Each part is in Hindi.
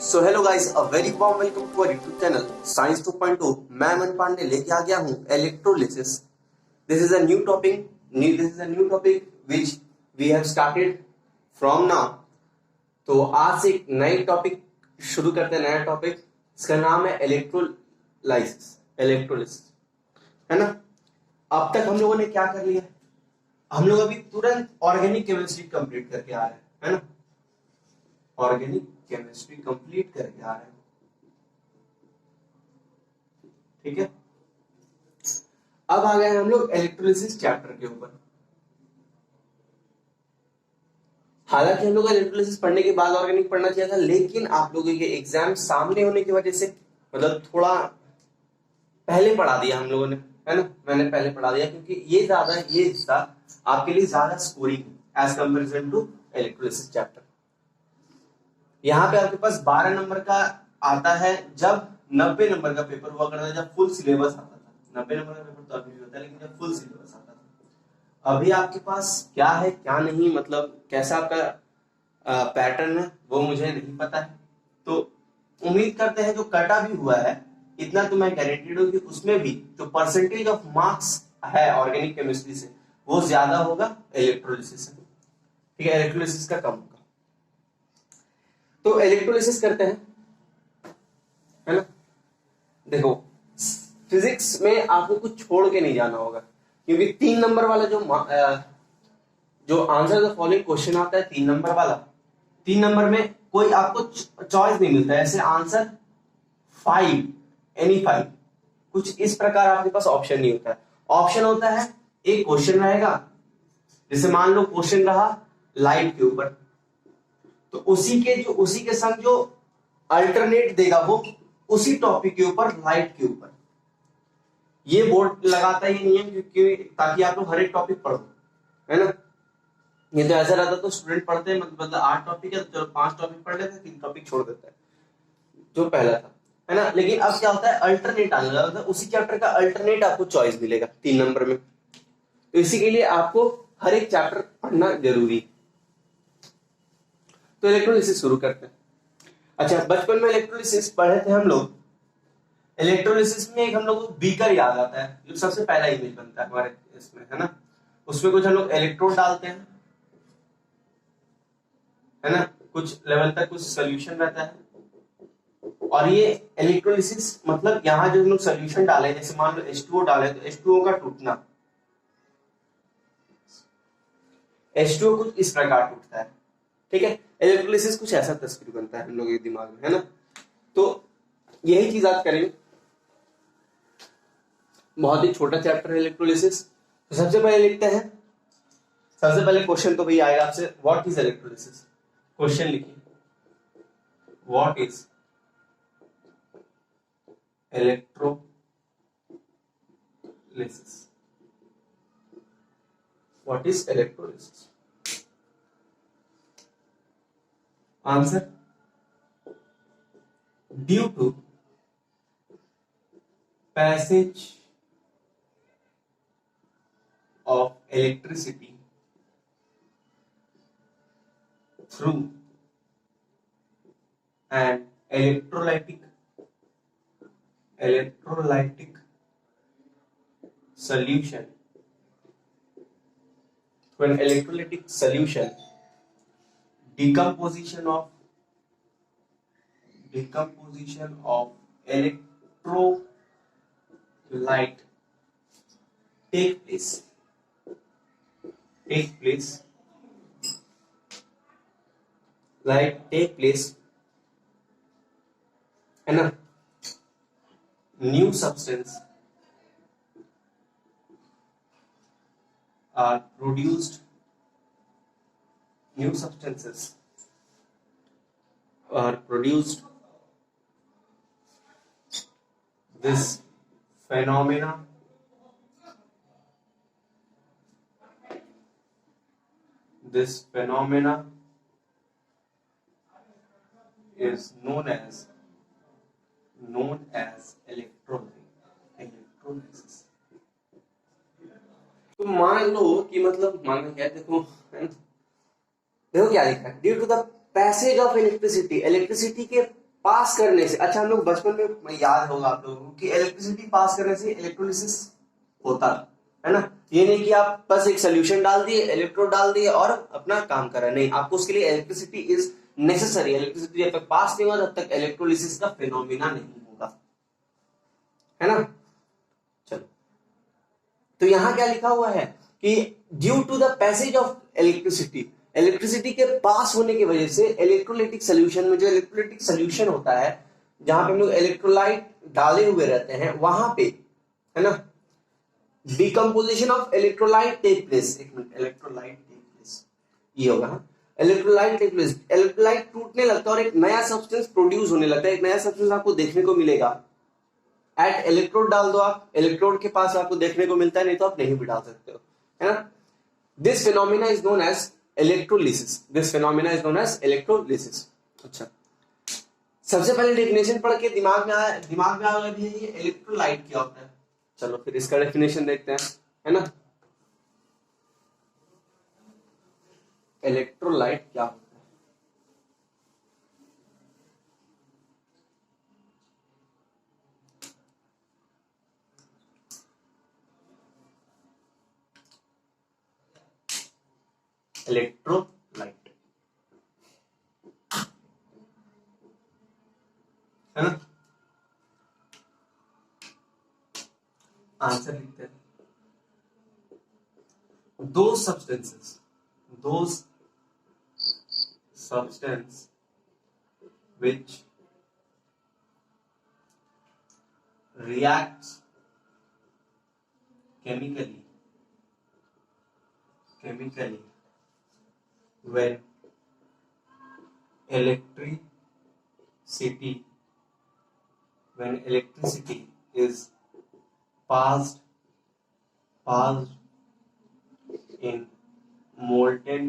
So hello guys, a very warm welcome to our YouTube channel science 2.0। मैं अमन पांडे लेके आ गया हूँ electrolysis. This is a new topic which we have started from now. तो आज से एक नई टॉपिक शुरू करते हैं। नया टॉपिक, इसका नाम है इलेक्ट्रोलिसिस, है ना। अब तक हम लोगों ने क्या कर लिया, हम लोग अभी तुरंत ऑर्गेनिक केमिस्ट्री कंप्लीट करके आ रहे हैं, है ना। ऑर्गेनिक केमिस्ट्री कंप्लीट करके आ रहे हैं, ठीक है। अब आ गए हम लोग इलेक्ट्रोलिसिस चैप्टर के ऊपर। हालांकि हम लोग इलेक्ट्रोलिसिस पढ़ने के बाद ऑर्गेनिक पढ़ना चाहिए था, लेकिन आप लोगों के एग्जाम सामने होने की वजह से मतलब थोड़ा पहले पढ़ा दिया हम लोगों ने, है ना। मैंने पहले पढ़ा दिया क्योंकि ये हिस्सा आपके लिए ज्यादा scoring as comparison to electrolysis chapter. यहाँ पे आपके पास 12 नंबर का आता है जब 90 नंबर का पेपर हुआ करता है, जब फुल सिलेबस आता था। 90 नंबर का पेपर तो अभी भी होता है, लेकिन जब फुल सिलेबस आता था। अभी आपके पास क्या है क्या नहीं, मतलब कैसा आपका पैटर्न है वो मुझे नहीं पता है। तो उम्मीद करते हैं जो कटा भी हुआ है, इतना तो मैं गारंटीड हूँ कि उसमें भी जो परसेंटेज ऑफ मार्क्स है ऑर्गेनिक केमिस्ट्री से वो ज्यादा होगा इलेक्ट्रोलिसिस से, ठीक है। इलेक्ट्रोलिसिस का कम होगा। तो इलेक्ट्रोलिसिस करते हैं, है ना। देखो, फिजिक्स में आपको कुछ छोड़ के नहीं जाना होगा, क्योंकि 3 नंबर वाला जो आंसर द फॉलोइंग क्वेश्चन आता है 3 नंबर वाला, 3 नंबर में कोई आपको चॉइस नहीं मिलता है। ऐसे आंसर 5, एनी 5, कुछ इस प्रकार आपके पास ऑप्शन नहीं होता है। ऑप्शन होता है, एक क्वेश्चन रहेगा, जैसे मान लो क्वेश्चन रहा लाइट के ऊपर, तो उसी के संग जो अल्टरनेट देगा वो उसी टॉपिक के ऊपर, लाइट के ऊपर। ये बोर्ड लगाता ही नहीं है क्योंकि ताकि आप लोग हर एक टॉपिक पढ़ो, है ना। ये तो ऐसा रहता तो स्टूडेंट पढ़ते हैं, मतलब 8 टॉपिक है तो 5 टॉपिक पढ़ लेते हैं, 3 टॉपिक छोड़ देते हैं जो पहला था, है ना। लेकिन अब क्या होता है, अल्टरनेट आने लगा, मतलब उसी चैप्टर का अल्टरनेट आपको चॉइस मिलेगा 3 नंबर में। तो इसी के लिए आपको हर एक चैप्टर पढ़ना जरूरी। तो इलेक्ट्रोलिसिस शुरू करते हैं। अच्छा, बचपन में इलेक्ट्रोलिसिस पढ़े थे हम लोग। इलेक्ट्रोलिसिस में एक हम लोग को बीकर याद आता है, जो सबसे पहला इमेज बनता है हमारे इसमें, है ना। उसमें कुछ हम लोग इलेक्ट्रोड डालते हैं, है ना। कुछ लेवल तक कुछ सोल्यूशन रहता है, और ये इलेक्ट्रोलिसिस मतलब यहाँ जो हम लोग सोल्यूशन डाले, जैसे मान लो H2O डाले, तो H2O का टूटना, H2O कुछ इस प्रकार टूटता है, ठीक है। इलेक्ट्रोलिसिस कुछ ऐसा तस्वीर बनता है हम लोगों के दिमाग में, है ना। तो यही चीज आज करेंगे। बहुत ही छोटा चैप्टर है इलेक्ट्रोलिसिस। तो सबसे पहले लिखते हैं, सबसे पहले क्वेश्चन तो भैया आएगा आपसे, व्हाट इज इलेक्ट्रोलिसिस। क्वेश्चन लिखिए, what is electrolysis. What is electrolysis. Answer, due to passage of electricity through an electrolytic solution, through an electrolytic solution, decomposition of electrolyte take place, है ना। New substance are produced, new substances are produced. This phenomena is known as electrolysis. तो मान लो कि मतलब मान क्या, देखो देखो क्या लिखा है, due to the passage of electricity, electricity के पास करने से, अच्छा हम लोग बचपन में याद होगा आप लोगों को कि इलेक्ट्रिसिटी पास करने से इलेक्ट्रोलिसिस होता है ना। ये नहीं कि आप बस एक सोल्यूशन डाल दिए, इलेक्ट्रोड डाल दिए और अपना काम कर रहे, नहीं, आपको उसके लिए इलेक्ट्रिसिटी इज नेसेसरी। इलेक्ट्रिसिटी जब तक पास नहीं होगा तब तक इलेक्ट्रोलिसिस का फिनोमिना नहीं होगा, है ना। चलो, तो यहां क्या लिखा हुआ है कि due to the passage of electricity, electricity के पास होने की वजह से इलेक्ट्रोलाइटिक सोल्यूशन में, जो इलेक्ट्रोलाइटिक सोल्यूशन होता है जहां पे हम लोग इलेक्ट्रोलाइट डाले हुए रहते हैं, वहां पे, है ना, decomposition of electrolyte take place. एक मिनट, इलेक्ट्रोलाइट टेक प्लेस ये होगा, हाँ, इलेक्ट्रोलाइट टेक प्लेस, इलेक्ट्रोलाइट टूटने लगता है और एक नया सब्सटेंस प्रोड्यूस होने लगता है, एक नया सब्सटेंस आपको देखने को मिलेगा। एट इलेक्ट्रोड डाल दो आप, इलेक्ट्रोड के पास आपको देखने को मिलता है, नहीं तो आप नहीं भी डाल सकते हो, है ना। This phenomena is known as electrolysis, this phenomena is known as electrolysis. अच्छा, सबसे पहले डेफिनेशन पढ़ के दिमाग में आ गया भी ये इलेक्ट्रोलाइट क्या होता है। चलो फिर इसका डेफिनेशन देखते हैं, है ना। इलेक्ट्रोलाइट क्या होता है? इलेक्ट्रोलाइट, है ना। आंसर लिखते हैं, दो substances which reacts chemically when electricity is passed in molten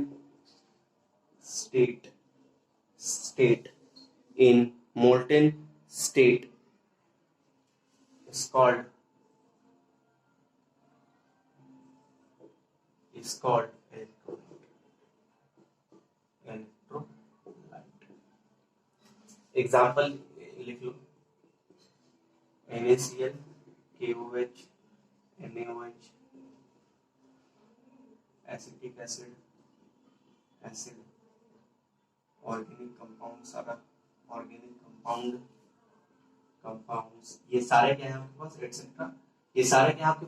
state is called electrolyte. Example लिख लो, NaCl, KOH, NaOH, acetic acid, organic compound, सारा ऑर्गेनिक कंपाउंड्स, ये सारे क्या है आपके पास, एटसेट्रा, ये सारे क्या है आपके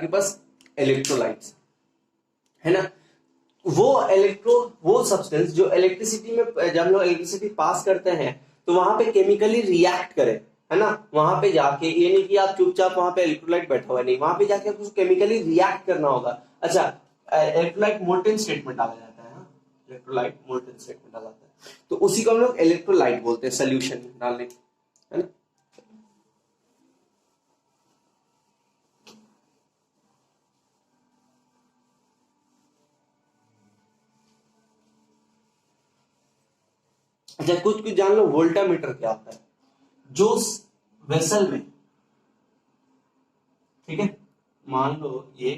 पास इलेक्ट्रोलाइट्स, है ना। वो सब्सटेंस जो इलेक्ट्रिसिटी में, जब हम लोग इलेक्ट्रिसिटी पास करते हैं तो वहां पे केमिकली रिएक्ट करे, है ना। वहां पे जाके, ये नहीं कि आप चुपचाप वहां पे इलेक्ट्रोलाइट बैठा हुआ है, नहीं, वहां पे जाके आपको केमिकली रिएक्ट करना होगा। अच्छा, इलेक्ट्रोलाइट मोल्टेन स्टेट में डाला जाता है, इलेक्ट्रोलाइट मोल्टेन स्टेट में डाला जाता है, तो उसी को हम लोग इलेक्ट्रोलाइट बोलते हैं, सोल्यूशन डालने, है ना। अच्छा, कुछ जान लो, वोल्टामीटर क्या होता है। जो वेसल में, ठीक है, मान लो ये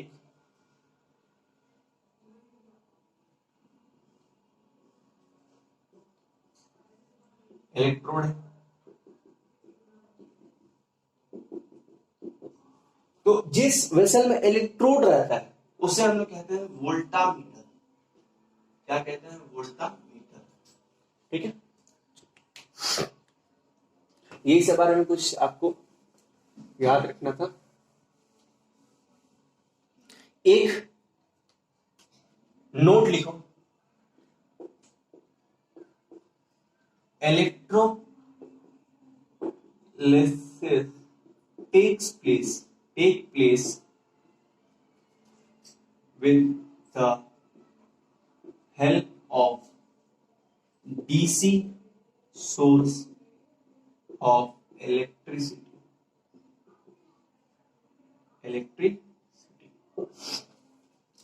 इलेक्ट्रोड है, तो जिस वेसल में इलेक्ट्रोड रहता है उसे हम लोग कहते हैं वोल्टामीटर। क्या कहते हैं? वोल्टामीटर, ठीक है। यही सब बारे में कुछ आपको याद रखना था। एक नोट लिखो, electrolysis takes place with the help of DC source of electricity।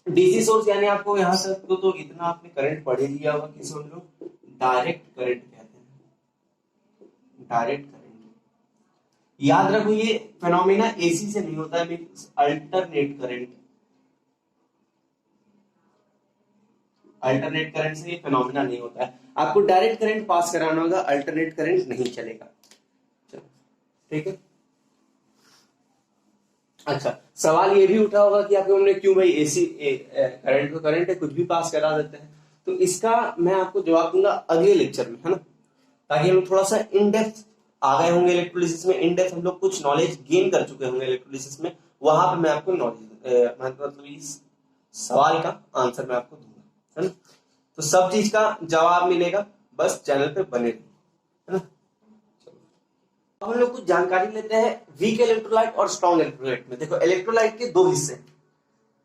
DC source यानी आपको यहां से तो इतना आपने करंट पढ़ ही लिया होगा कि समझ लो डायरेक्ट करंट कहते हैं, डायरेक्ट करंट। याद रखो ये फिनोमिना एसी से नहीं होता है, मींस अल्टरनेट करंट से ये फिनोमिना नहीं होता है। आपको डायरेक्ट करंट पास कराना होगा, अल्टरनेट करंट नहीं चलेगा। चलो ठीक है। अच्छा, सवाल ये भी उठा होगा कि आपके हमने क्यों भाई एसी करंट को करंट है कुछ भी पास करा देते हैं, तो इसका मैं आपको जवाब दूंगा अगले लेक्चर में, है ना, ताकि हम थोड़ा सा इन डेप्थ आ गए होंगे इलेक्ट्रोलिसिस में, इन डेप्थ हम लोग कुछ नॉलेज गेन कर चुके होंगे इलेक्ट्रोलिसिस में, वहां पे मैं आपको नॉलेज मतलब इस सवाल का आंसर मैं आपको दूंगा, है ना। तो सब चीज का जवाब मिलेगा, बस चैनल पे बने रहिए, है ना। अब हम लोग कुछ जानकारी लेते हैं वीक इलेक्ट्रोलाइट और स्ट्रॉन्ग इलेक्ट्रोलाइट में। देखो इलेक्ट्रोलाइट के दो हिस्से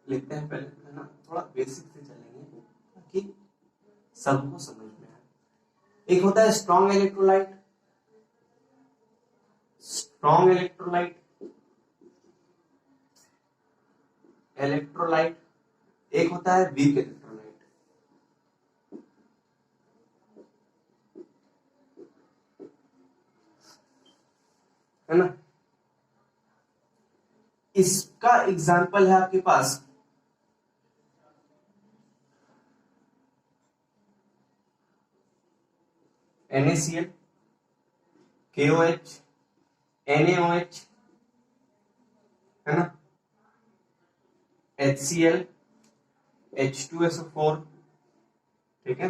लेते हैं पहले, है ना, थोड़ा बेसिक से चलेंगे ताकि सबको समझ में आए। एक होता है strong electrolyte, strong electrolyte, electrolyte, एक होता है वीक इलेक्ट्रोलाइट, है ना। इसका एग्जांपल है आपके पास NaCl, KOH, NaOH, है ना, HCl, H2SO4, ठीक है।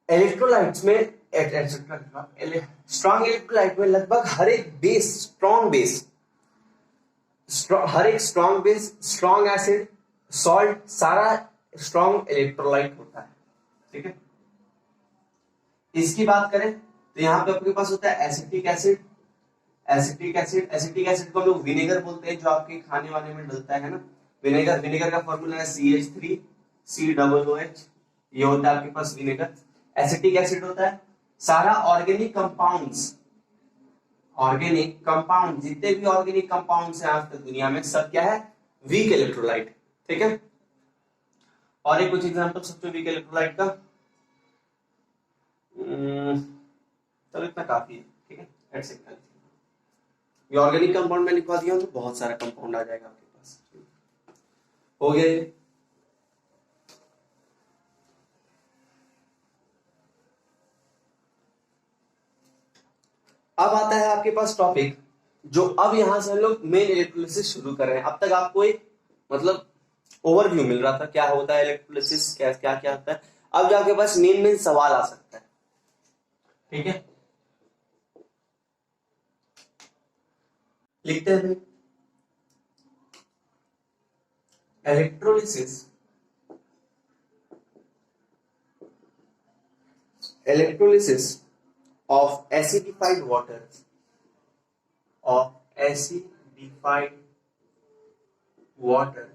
इलेक्ट्रोलाइट्स में स्ट्रॉन्ग इलेक्ट्रोलाइट में लगभग हर एक बेस, स्ट्रॉन्ग बेस, हर एक strong base, strong acid, salt, सारा स्ट्रॉन्ग इलेक्ट्रोलाइट होता है, ठीक है। इसकी बात करें तो यहाँ पे आपके पास होता है acetic acid, acetic acid, acetic acid को हम लोग विनेगर बोलते हैं, जो आपके खाने वाने में डलता है ना, विनेगर, विनेगर का फॉर्मूला है CH3COOH, ये होता है आपके पास विनेगर। एसिटिक एसिड होता है सारा ऑर्गेनिक कंपाउंड्स, ऑर्गेनिक कंपाउंड, जितने भी ऑर्गेनिक कंपाउंड्स हैं आज तक दुनिया में, सब क्या है, वीक इलेक्ट्रोलाइट, ठीक है। और एक कुछ एग्जांपल सबसे वीक इलेक्ट्रोलाइट का, चलो इतना काफी है, ठीक है, एटसेट्रा। ये ऑर्गेनिक कंपाउंड में लिखवा दिया तो बहुत सारा कंपाउंड आ जाएगा आपके पास, हो गया ये। अब आता है आपके पास टॉपिक, जो अब यहां से हम लोग मेन इलेक्ट्रोलिसिस शुरू कर रहे हैं। अब तक आपको एक मतलब ओवरव्यू मिल रहा था क्या होता है इलेक्ट्रोलिसिस, क्या क्या क्या होता है। अब जो आपके पास मेन मेन सवाल आ सकता है, ठीक है, लिखते हैं। Electrolysis, electrolysis of acidified water, of acidified water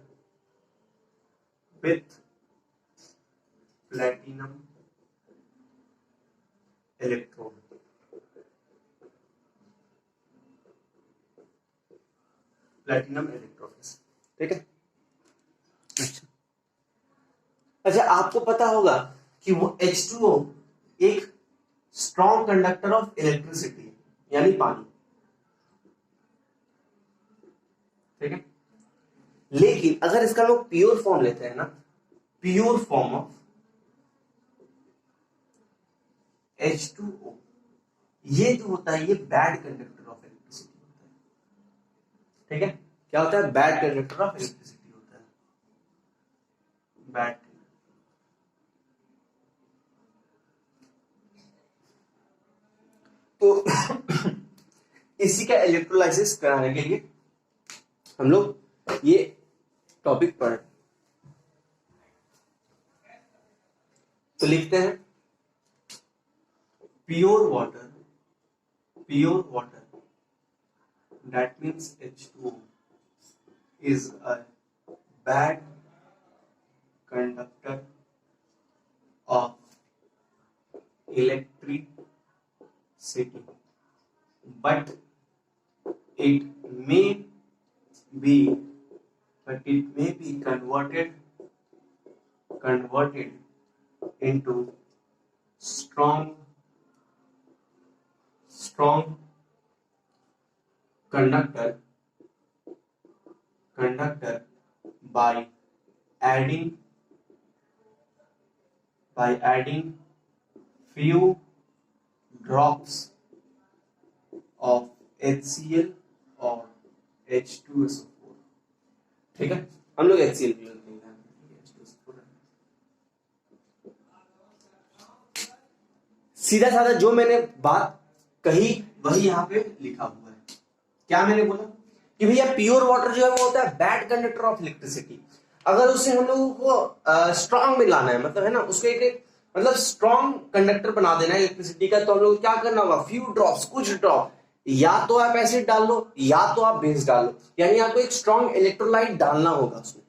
with platinum electrode, platinum electrode, ठीक है। अच्छा, आपको पता होगा कि वो H2O एक स्ट्रॉन्ग कंडक्टर ऑफ इलेक्ट्रिसिटी, यानी पानी, ठीक है। लेकिन अगर इसका लोग प्योर फॉर्म लेते हैं ना, प्योर फॉर्म ऑफ H2O, ये जो होता है ये बैड कंडक्टर ऑफ इलेक्ट्रिसिटी होता है, ठीक है। क्या होता है, बैड कंडक्टर ऑफ इलेक्ट्रिसिटी होता है, बैड। तो इसी का इलेक्ट्रोलाइसिस कराने के लिए हम लोग ये टॉपिक पढ़, तो लिखते हैं pure water, pure water, that means H2O is a bad conductor of electricity, but it may be, but it may be converted into strong conductor by adding by adding few drops of HCl or H2SO4। ठीक है, हम लोग HCl भी लेते हैं, सीधा साधा जो मैंने बात कही वही यहाँ पे लिखा हुआ है। क्या मैंने बोला कि भैया प्योर वाटर जो है वो होता है बैड कंडक्टर ऑफ इलेक्ट्रिसिटी। अगर उसे हम लोगों को स्ट्रांग में लाना है, मतलब है ना, उसको एक मतलब स्ट्रांग कंडक्टर बना देना है इलेक्ट्रिसिटी का, तो हम लोग क्या करना होगा, फ्यू ड्रॉप्स, कुछ ड्रॉप, या तो आप एसिड डाल लो या तो आप बेस डाल लो, यानी आपको एक स्ट्रांग इलेक्ट्रोलाइट डालना होगा उसमें।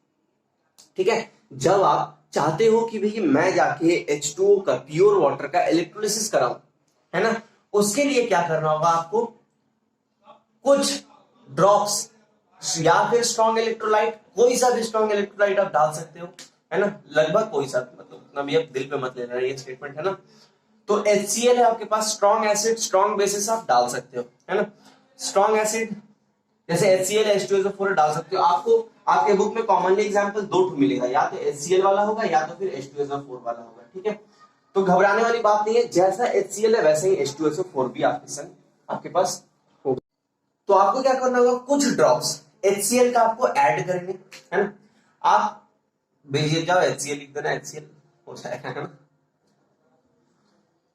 ठीक है, जब आप चाहते हो कि भाई मैं जाके H2O का, प्योर वाटर का इलेक्ट्रोलिसिस कराऊं, है ना, उसके लिए क्या करना होगा आपको, कुछ ड्रॉप्स या फिर स्ट्रॉन्ग इलेक्ट्रोलाइट, कोई सा भी स्ट्रॉन्ग इलेक्ट्रोलाइट आप डाल सकते हो, है ना, लगभग कोई सा, मतलब उतना भी आप दिल पे मत लेना, ये स्टेटमेंट है ना। तो HCl है आपके पास, स्ट्रॉन्ग एसिड, स्ट्रॉन्ग बेसिस आप डाल सकते हो, है ना। स्ट्रॉन्ग एसिड जैसे HCl H2SO4 डाल सकते हो। आपको आपके बुक में कॉमनली एग्जांपल दो ठो मिलेगा, या तो HCl वाला होगा या तो फिर H2SO4 वाला होगा। ठीक है, तो घबराने वाली बात नहीं है, जैसा HCl है वैसे ही H2SO4 भी आपके संग आपके पास होगा। तो आपको क्या करना होगा, कुछ ड्रॉप्स HCl का आपको ऐड करेंगे, है ना। आप भेजिए जाओ HCl लिख देना, HCl हो जाएगा, है ना।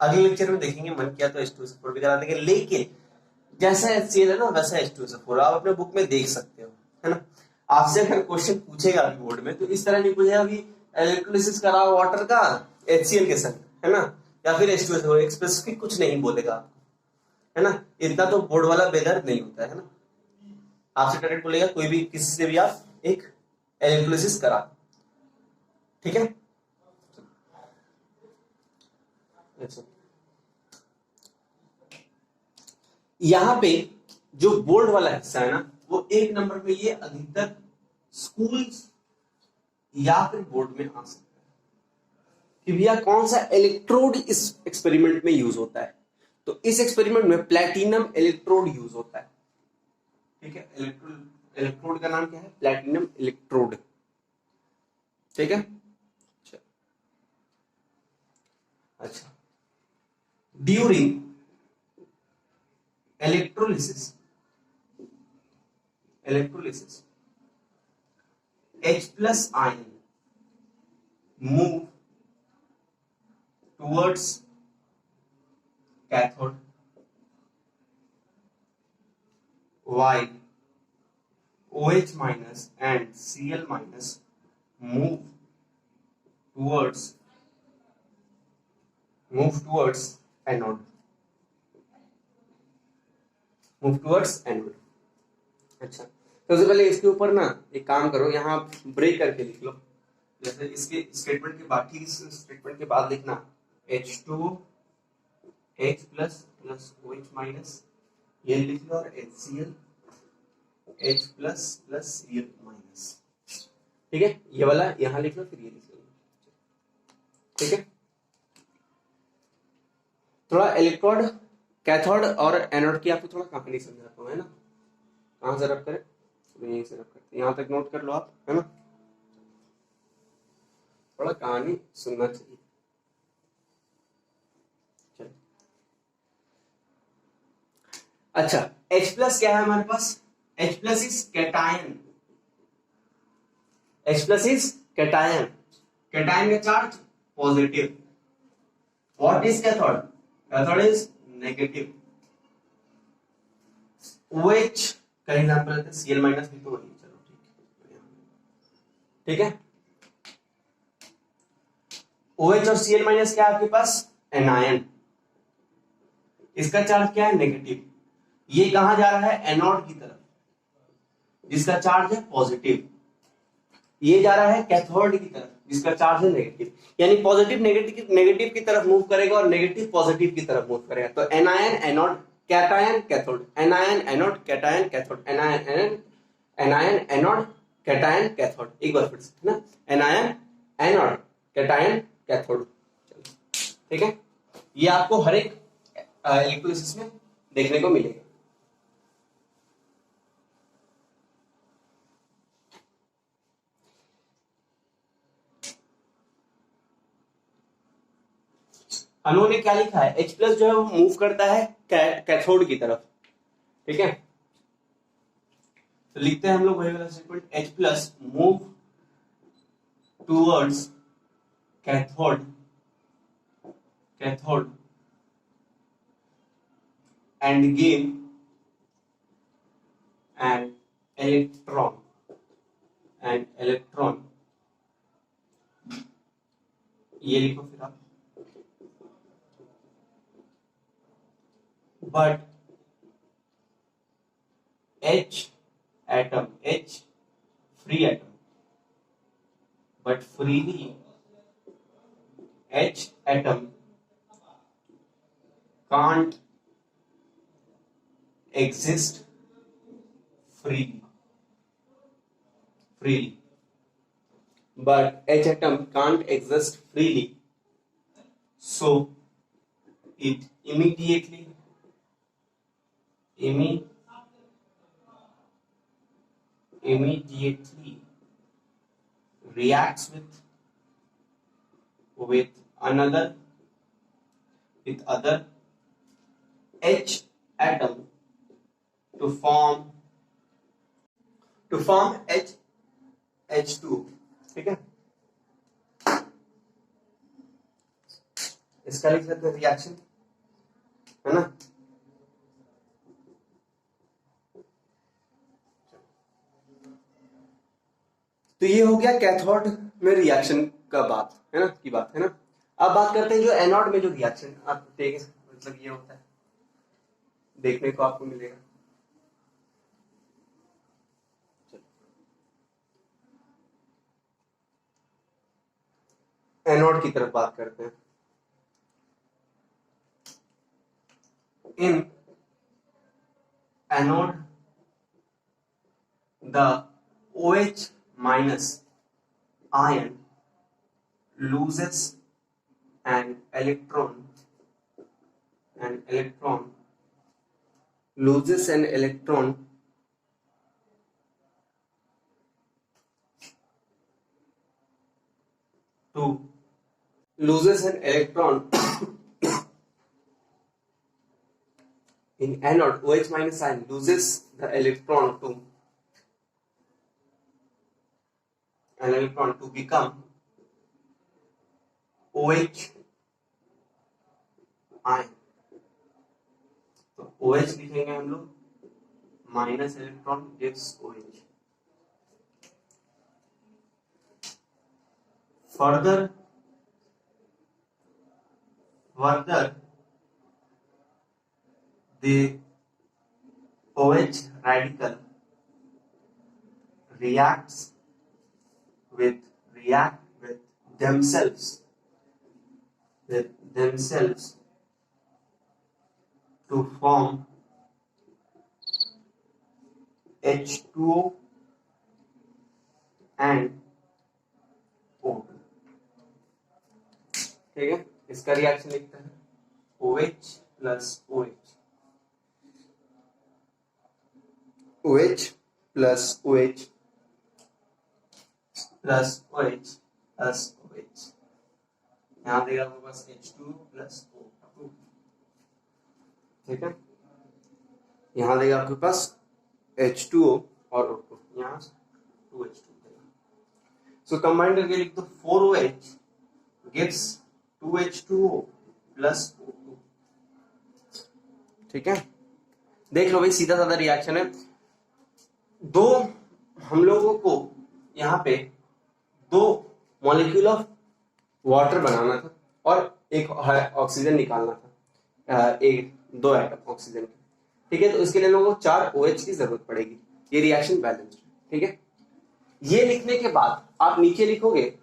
अगले लेक्चर में देखेंगे, मन किया तो H2SO4 भी करा देंगे, लेकिन जैसा HCl है ना वैसा H2SO4 आप अपने बुक में देख सकते हो, है ना। आपसे अगर क्वेश्चन पूछेगा अभी बोर्ड में, तो इस तरह नहीं पूछेगा अभी इलेक्ट्रोलिसिस कराओ वाटर का HCl के संग, है ना, या फिर H2SO4, एक स्पेसिफिक कुछ नहीं बोलेगा आपको, है ना। इतना तो बोर्ड वाला बेदर्द नहीं होता है ना। आपसे डायरेक्ट बोलेगा कोई भी, किसी से भी आप एक इलेक्ट्रोलिसिस करा, ठीक है। अच्छा, यहां पे जो बोल्ड वाला हिस्सा है ना, वो एक नंबर पे ये अधिकतर स्कूल्स या फिर बोर्ड में आ सकता है कि भैया कौन सा इलेक्ट्रोड इस एक्सपेरिमेंट में यूज होता है। तो इस एक्सपेरिमेंट में प्लैटिनम इलेक्ट्रोड यूज होता है। ठीक है, इलेक्ट्रोड का नाम क्या है, प्लैटिनम इलेक्ट्रोड। ठीक है, अच्छा, during electrolysis H plus ion move towards cathode while OH minus and Cl minus move towards anode, अच्छा, सबसे पहले इसके ऊपर ना एक काम करो, यहाँ ब्रेक करके लिख लो, जैसे इसके स्टेटमेंट के बाद, ठीक इस स्टेटमेंट के बाद लिखना H2 H plus plus OH minus, ये लिख लो, और HCl H plus plus Cl minus. ठीक है, ये वाला यहाँ लिख लो, फिर ये लिख लो। ठीक है, थोड़ा इलेक्ट्रोड, कैथोड और एनोड की आपको थोड़ा कहानी समझाता हूँ, है ना। कहां से रब करें, यहीं से रब करते, यहां तक नोट कर लो आप, है ना, थोड़ा कहानी सुनना चाहिए। चलो, अच्छा, H प्लस क्या है हमारे पास, H plus is cation, H plus is cation, cation का charge positive. What is cathode, cathode is negative. OH का एग्जांपल लेते हैं, Cl माइनस भी तो वही, चलो ठीक है। OH और Cl माइनस क्या है आपके पास, एनायन, इसका चार्ज क्या है, नेगेटिव। ये कहां जा रहा है, एनोड की तरफ, जिसका चार्ज है पॉजिटिव। ये जा रहा है कैथोड की तरफ, जिसका चार्ज है नेगेटिव। यानी पॉजिटिव नेगेटिव की तरफ मूव करेगा और नेगेटिव पॉजिटिव की तरफ मूव करेगा। तो anion anode, cation cathode, anion anode, cation cathode, anion anode, cation cathode. एक बार फिर से, है ना, एनायन एनोड, कैटायन कैथोड। ठीक है, ये आपको हर एक इलेक्ट्रोलिसिस में देखने को मिलेगा। हम लोगों ने क्या लिखा है, H प्लस जो है वो मूव करता है कैथोड की तरफ, ठीक है। तो लिखते हैं हम लोग वही वाला statement, H plus move towards cathode and gain and electron ये लिखो फिर आप, but H free atom, but freely H atom can't exist freely, but H atom can't exist freely, so it immediately reacts with other H atom to form H2, ठीक है। इसका लिख सकते हैं रिएक्शन, है ना। तो ये हो गया कैथोड में रिएक्शन का बात, है ना, की बात, है ना। अब बात करते हैं जो एनोड में जो रिएक्शन आप देखें, मतलब ये होता है, देखने को आपको मिलेगा। एनोड की तरफ बात करते हैं। In anode the OH minus ion loses an electron in anode. OH minus ion loses the electron to become OH ion. तो OH लिखेंगे हम लोग, minus electron gives OH. Further the OH radical reacts with themselves to form H2O and O2, ठीक है। इसका रिएक्शन लिखते हैं OH plus OH, OH plus OH plus OH plus OH, यहाँ देगा आपके पास H2 plus O2, ठीक है। यहाँ देगा आपके पास H2O और O2, यहाँ 2H2 देगा। सो कंबाइन करके लिख दो 4OH gives 2H2O plus O2, ठीक है। देख लो भाई, सीधा साधा रिएक्शन है। दो हम लोगों को यहाँ पे 2 मॉलिक्यूल ऑफ वाटर बनाना था और एक ऑक्सीजन निकालना था, एक 2 एटम ऑक्सीजन के, ठीक है। तो इसके लिए लोगों को 4 OH की जरूरत पड़ेगी। ये रिएक्शन बैलेंस्ड है, ठीक है। ये लिखने के बाद आप नीचे लिखोगे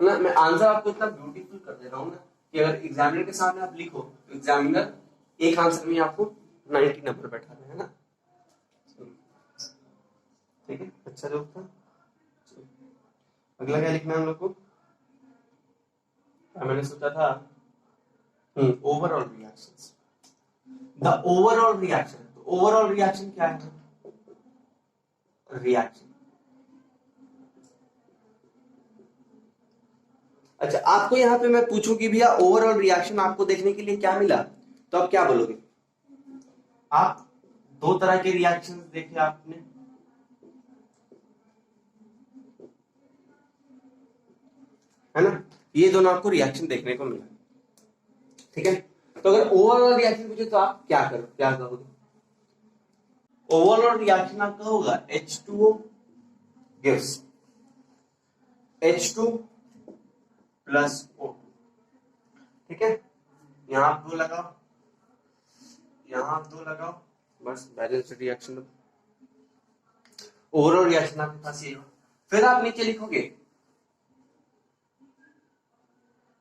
ना, मैं आंसर आपको इतना ब्यूटीफुल कर दे रहा हूं ना कि अगर एग्जामिनर के सामने आप लिखो तो एग्जामिनर एक आंसर में आपको 90 नंबर बैठा रहे, है ना, ठीक है। अच्छा जो था, अगला क्या लिखना है हम लोग को, मैंने सोचा था overall reactions, the overall reaction. तो ओवरऑल रिएक्शन क्या है, रिएक्शन अच्छा, आपको यहाँ पे मैं पूछूं कि भैया ओवरऑल रिएक्शन आपको देखने के लिए क्या मिला, तो आप क्या बोलोगे? आप दो तरह के रिएक्शंस देखे आपने, है ना, ये दोनों आपको रिएक्शन देखने को मिला, ठीक है। तो अगर ओवरऑल रिएक्शन पूछे तो आप क्या कहोगे? ओवरऑल रिएक्शन आपका होगा H2O gives H2 plus O, ठीक है। यहां आप दो लगाओ, यहां आप दो लगाओ, बस बैलेंस रिएक्शन। ओवरऑल रिएक्शन आपके पास ये हो, फिर आप नीचे लिखोगे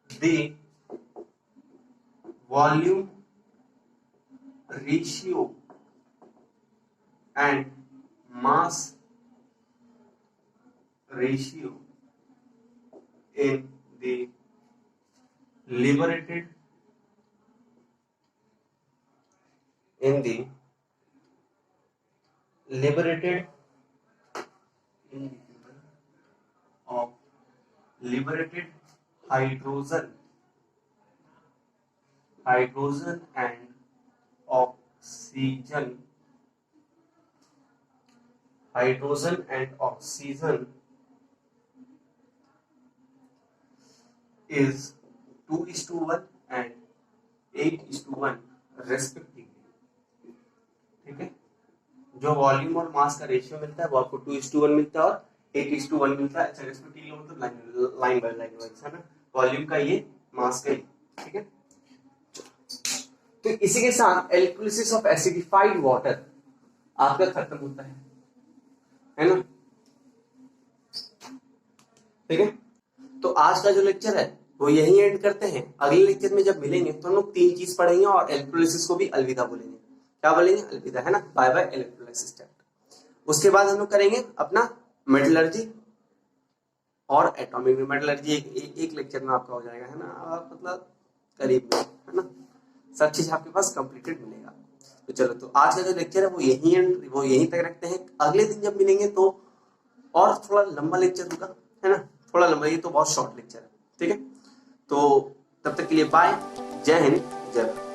the volume ratio and mass ratio in the liberated of liberated hydrogen and oxygen is 2:1 and 8:1 respectively, ठीक है। जो वॉल्यूम और मास का रेशियो मिलता है वो आपको 2:1 मिलता है और 8:1 मिलता है। अच्छा, रेस्पेक्टिवली मतलब लाइन बाय लाइन वाइज, है ना, वॉल्यूम का ये, मास का ये, ठीक है। तो इसी के साथ इलेक्ट्रोलिसिस ऑफ एसिडिफाइड वाटर आपका खत्म होता है ना, ठीक है। तो आज का जो लेक्चर है वो यही एंड करते हैं। अगले लेक्चर में जब मिलेंगे तो हम लोग 3 चीज पढ़ेंगे और इलेक्ट्रोलिसिस को भी अलविदा बोलेंगे। क्या बोलेंगे? अलविदा, है ना, बाय बाय इलेक्ट्रोलिसिस चैप्टर। उसके बाद हम लोग करेंगे अपना मेटलर्जी और एटॉमिक मेटलर्जी। एक लेक्चर में आपका हो जाएगा, है ना, मतलब करीब में, है ना, सब चीज आपके पास कंप्लीटेड मिलेगा। तो चलो, तो आज का जो लेक्चर है वो यहीं तक रखते हैं। अगले दिन जब मिलेंगे तो और थोड़ा लंबा लेक्चर होगा, है ना, थोड़ा लंबा, ये तो बहुत शॉर्ट लेक्चर है, ठीक है। तो तब तक के लिए बाय, जय हिंद, जय भारत।